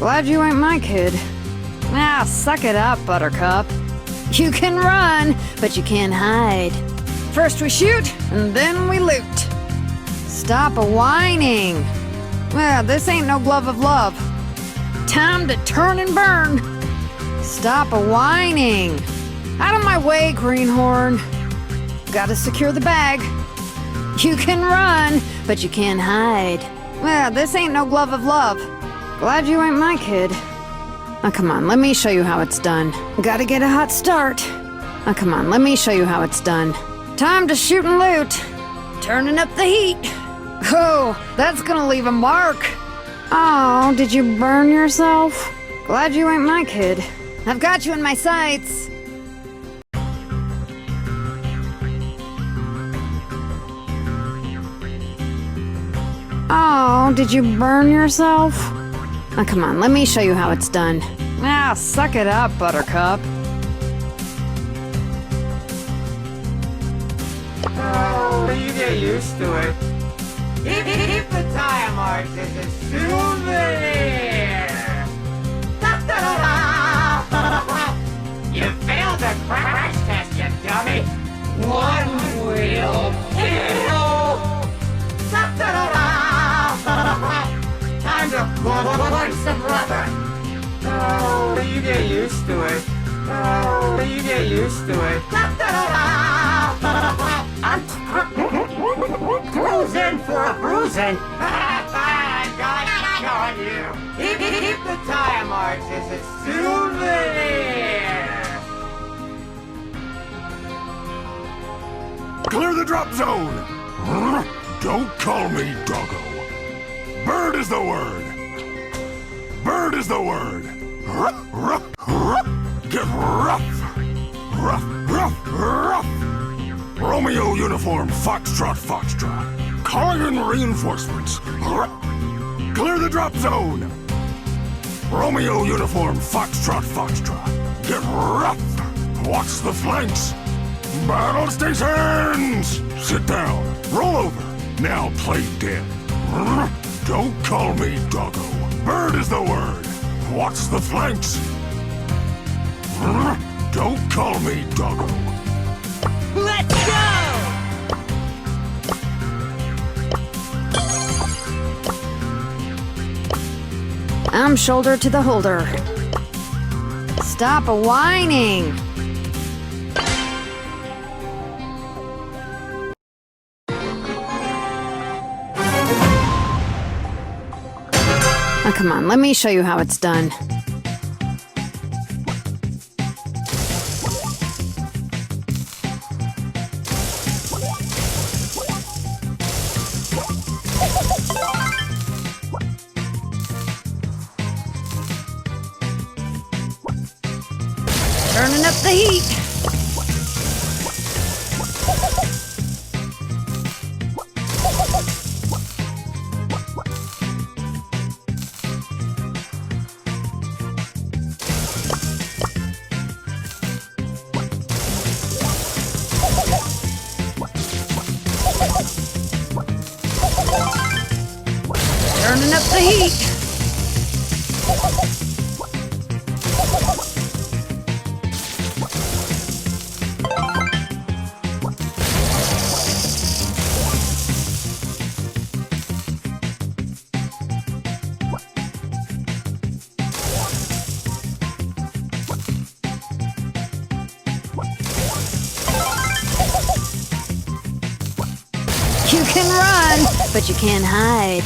Glad you ain't my kid. Ah, suck it up, Buttercup. You can run, but you can't hide. First we shoot, and then we loot. Stop a-whining. Well, this ain't no glove of love. Time to turn and burn. Stop a-whining. Out of my way, greenhorn. Gotta secure the bag. You can run, but you can't hide. Well, this ain't no glove of love. Glad you ain't my kid. Oh, come on, let me show you how it's done. Gotta get a hot start. Oh, come on, let me show you how it's done. Time to shoot and loot. Turning up the heat. Oh, that's gonna leave a mark. Oh, did you burn yourself? Glad you ain't my kid. I've got you in my sights. Oh, did you burn yourself? Oh, come on, let me show you how it's done. Ah, suck it up, Buttercup. Oh, you get used to it. Keep the tire marks as a souvenir. You failed the crash test, you dummy. One wheel kill. Time to put some rubber. Oh, you get used to it. Oh, you get used to it. I'm cruising for a bruising. Got you. Keep the tire marks as a souvenir. Clear the drop zone. Don't call me doggo. Bird is the word. Bird is the word. Get rough. Rough. Romeo uniform, Foxtrot. Calling in reinforcements. Clear the drop zone. Romeo uniform, Foxtrot. Get rough. Watch the flanks. Battle stations. Sit down. Roll over. Now play dead. Don't call me doggo. Bird is the word. Watch the flanks. Don't call me doggo. Let's go! I'm shoulder to the holder. Stop a-whining. Oh, come on, let me show you how it's done. Turning up the heat. Turning up the heat. You can run, but you can't hide.